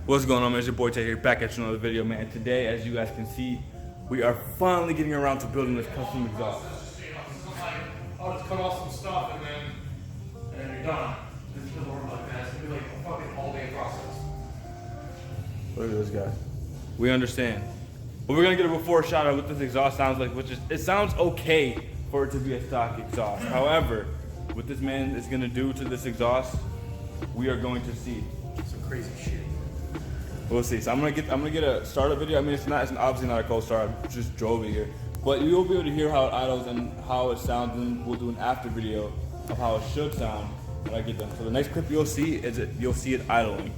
What's going on, man? It's your boy Tay here, back at you another video, man. Today, as you guys can see, we are finally getting around to building this custom exhaust. I'll just cut off some stuff and then you're done. This doesn't work like that. It's gonna be like a fucking all-day process. Look at this guy. We understand. But we're gonna get a before shot of what this exhaust sounds like, which is, it sounds okay for it to be a stock exhaust. However, what this man is gonna do to this exhaust, we are going to see. Some crazy shit. We'll see. So I'm gonna get a startup video. I mean, it's obviously not a cold start. I just drove it here, but you'll be able to hear how it idles and how it sounds, and we'll do an after video of how it should sound when I get done. So the next clip you'll see is you'll see it idling.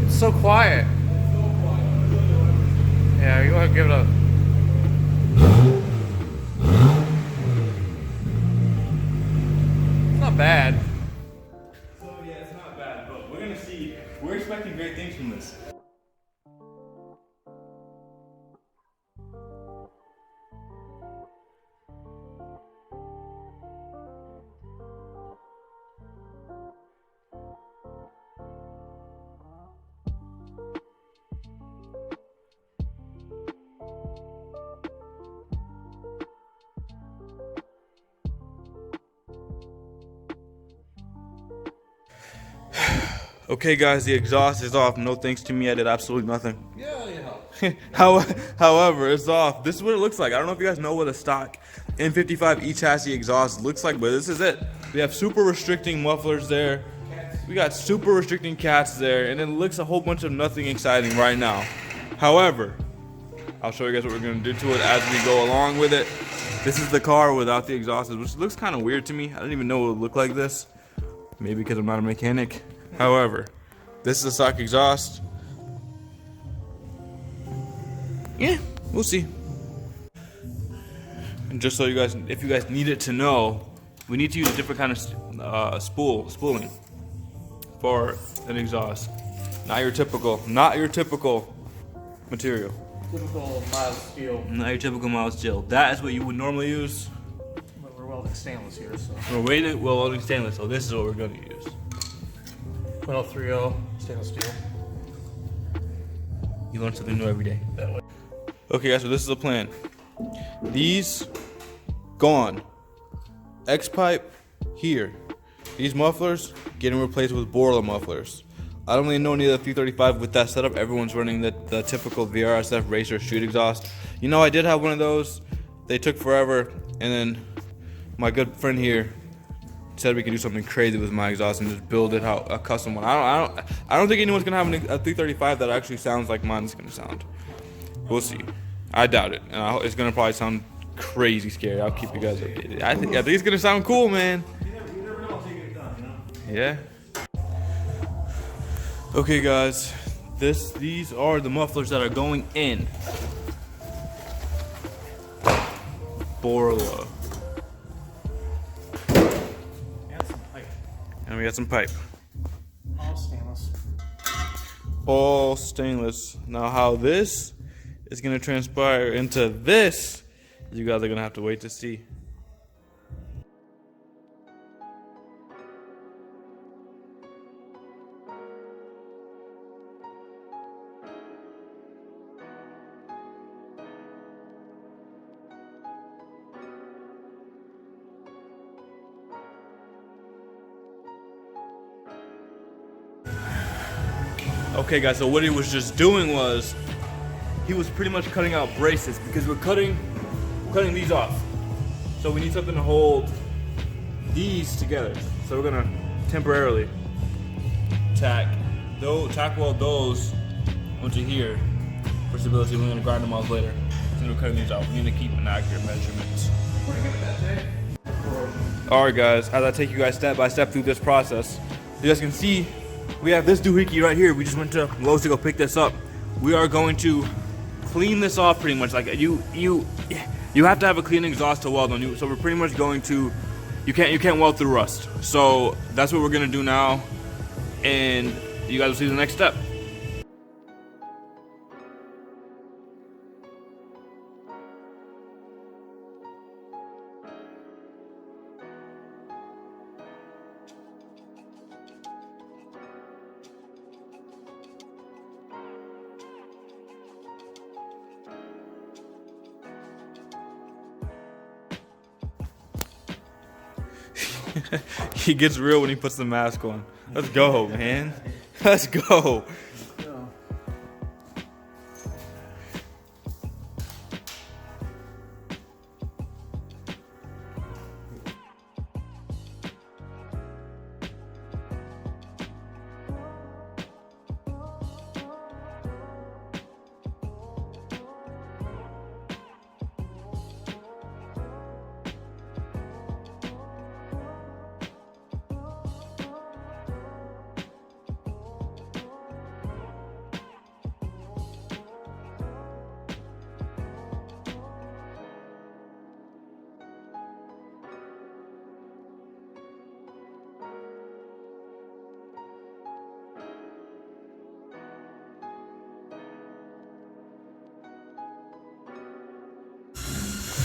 It's so quiet. Yeah, you want to give it a... It's not bad. So yeah, it's not bad, but we're gonna see. We're expecting great things from this. Okay guys, the exhaust is off. No thanks to me, I did absolutely nothing. Yeah. However, it's off. This is what it looks like. I don't know if you guys know what a stock N55 e-chassis exhaust looks like, but this is it. We have super restricting mufflers there. We got super restricting cats there, and it looks a whole bunch of nothing exciting right now. However, I'll show you guys what we're gonna do to it as we go along with it. This is the car without the exhaust, which looks kind of weird to me. I didn't even know it would look like this. Maybe because I'm not a mechanic. However, this is a stock exhaust. Yeah, we'll see. And just so you guys, if you guys needed to know, we need to use a different kind of spooling for an exhaust. Not your typical material. Typical mild steel. Not your typical mild steel. That is what you would normally use. But we're welding stainless here, so. We're welding stainless, so this is what we're gonna use. 030 stainless steel. You learn something new every day. That way. Okay guys, so this is the plan. These, gone. X-pipe, here. These mufflers, getting replaced with Borla mufflers. I don't really know any of the 335 with that setup. Everyone's running the typical VRSF racer street exhaust. You know, I did have one of those. They took forever, and then my good friend here said we could do something crazy with my exhaust and just build it out, a custom one. I don't think anyone's gonna have a 335 that actually sounds like mine's gonna sound. We'll see. I doubt it, and it's gonna probably sound crazy scary. I'll keep you guys updated. I think it's gonna sound cool, man. You never know until you get it done, you know? Yeah. Okay, guys. These are the mufflers that are going in. Borla. And we got some pipe. All stainless. All stainless. Now how this is gonna transpire into this, you guys are gonna have to wait to see. Okay guys, so what he was just doing was, he was pretty much cutting out braces because we're cutting these off. So we need something to hold these together. So we're gonna temporarily tack weld those onto here for stability. We're gonna grind them off later. So we're cutting these off. We need to keep an accurate measurement. Alright guys, as I take you guys step by step through this process, you guys can see we have this doohickey right here. We just went to Lowe's to go pick this up. We are going to clean this off pretty much. Like you have to have a clean exhaust to weld on you. So we're pretty much going to, you can't weld through rust. So that's what we're gonna do now, and you guys will see the next step. He gets real when he puts the mask on. Let's go, man. Let's go.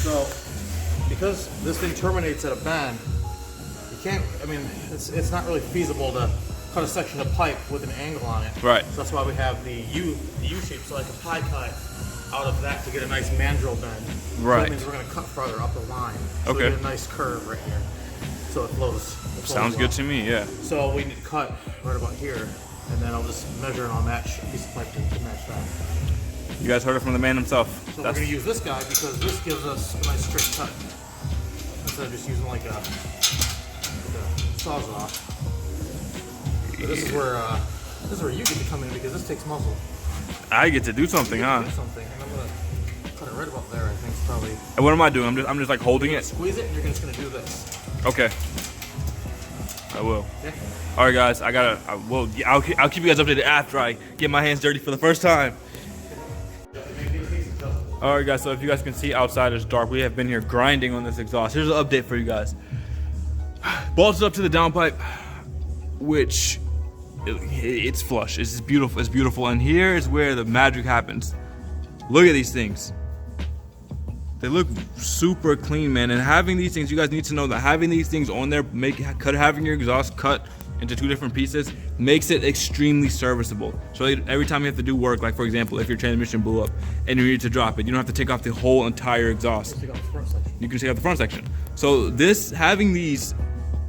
So, because this thing terminates at a bend, you can't, I mean, it's not really feasible to cut a section of pipe with an angle on it. Right. So that's why we have the U shape, so I can pie cut out of that to get a nice mandrel bend. So Right. that means we're going to cut further up the line. So Okay. we get a nice curve right here. So it flows. Sounds good to me, yeah. So we need to cut right about here, and then I'll just measure and I'll match a piece of pipe to match that. You guys heard it from the man himself. So we're going to use this guy because this gives us a nice straight cut. Instead of just using like a sawzall. But this is where you get to come in because this takes muscle. I get to do something, huh? Do something, and I'm going to cut it right about there. I think it's probably. And what am I doing? I'm just like holding it. Squeeze it, and you're just going to do this. Okay. I will. Okay. All right, guys. I'll keep you guys updated after I get my hands dirty for the first time. All right, guys. So if you guys can see outside, it's dark. We have been here grinding on this exhaust. Here's an update for you guys. Bolts up to the downpipe, which it's flush. It's beautiful. It's beautiful. And here is where the magic happens. Look at these things. They look super clean, man. And having these things, you guys need to know that having these things on there, having your exhaust cut into two different pieces makes it extremely serviceable. So every time you have to do work, like for example, if your transmission blew up and you need to drop it, you don't have to take off the whole entire exhaust. Take out the front section. You can take out the front section. So having these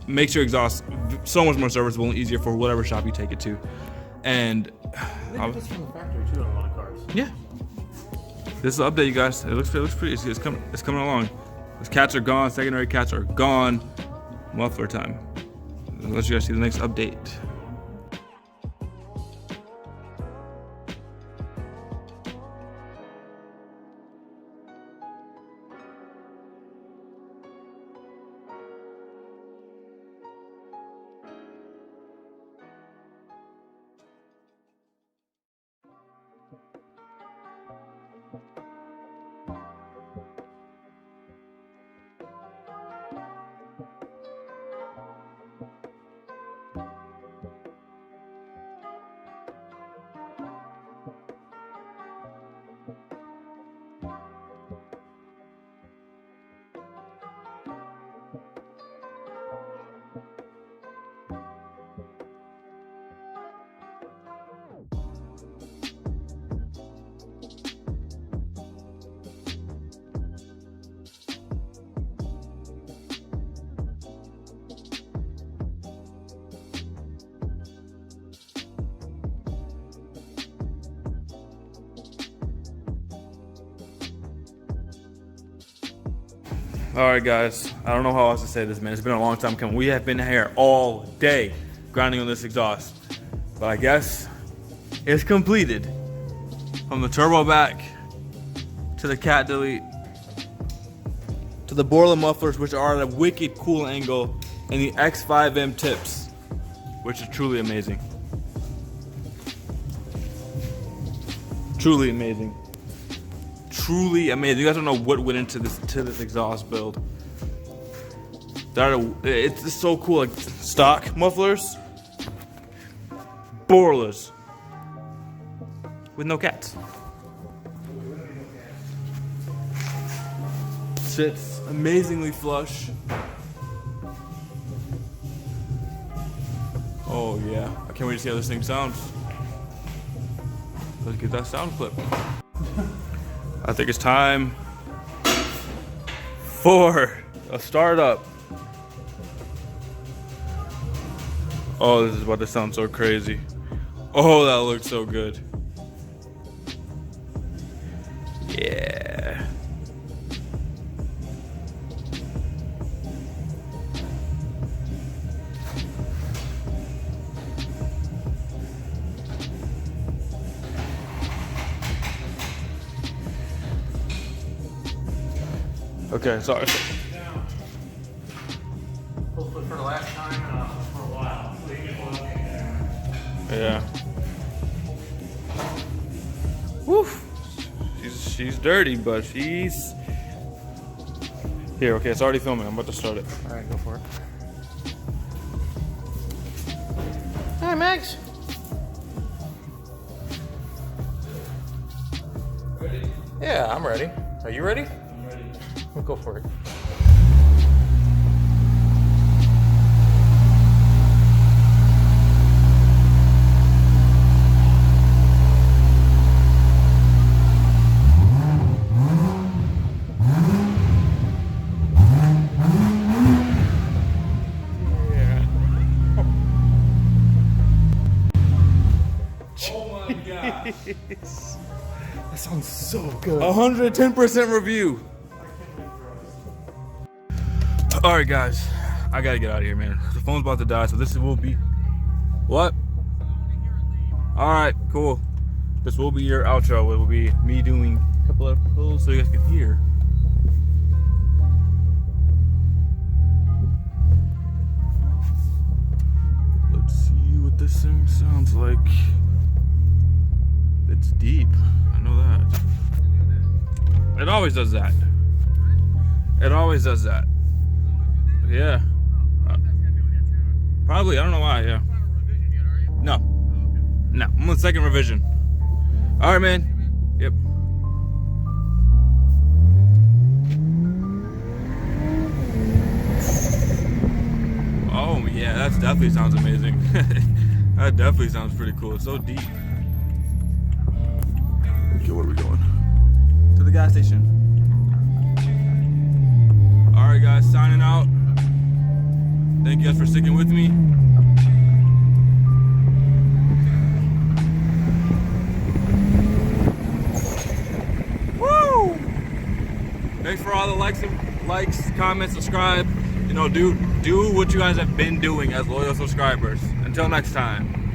makes your exhaust so much more serviceable and easier for whatever shop you take it to. And I think this from the factory too on a lot of cars. yeah. This is an update, you guys. It looks pretty. It's coming along. Those cats are gone. Secondary cats are gone. Muffler time. I'll let you guys see the next update. All right, guys. I don't know how else to say this, man. It's been a long time coming. We have been here all day grinding on this exhaust. But I guess it's completed. From the turbo back to the cat delete to the Borla mufflers, which are at a wicked cool angle, and the X5M tips, which is truly amazing. Truly amazing. Truly amazing. You guys don't know what went into this exhaust build. It's so cool. Like stock mufflers, Borlas with no cats. Sits amazingly flush. Oh yeah, I can't wait to see how this thing sounds. Let's get that sound clip. I think it's time for a startup. Oh, this is about to sound so crazy. Oh, that looks so good. Yeah. Okay, sorry. Hopefully for the last time For a while. So you can hold up in there. Yeah. Woo. She's dirty, but she's here. Okay, it's already filming. I'm about to start it. All right, go for it. Hey, Max. Ready? Yeah, I'm ready. Are you ready? I'm ready. We'll go for it. Oh my god. That sounds so good. 110% review. Alright guys, I gotta get out of here, man. The phone's about to die, so this will be what? Alright, cool. This will be your outro. It will be me doing a couple of pulls so you guys can hear. Let's see what this thing sounds like. It's deep. I know that. It always does that. It always does that. Yeah. Probably. I don't know why. Yeah. No. No. I'm on second revision. All right, man. Yep. Oh yeah, that definitely sounds amazing. That definitely sounds pretty cool. It's so deep. Okay, where are we going? To the gas station. All right, guys, signing out. Thank you guys for sticking with me. Woo! Thanks for all the likes, comments, subscribe. You know, do what you guys have been doing as loyal subscribers. Until next time.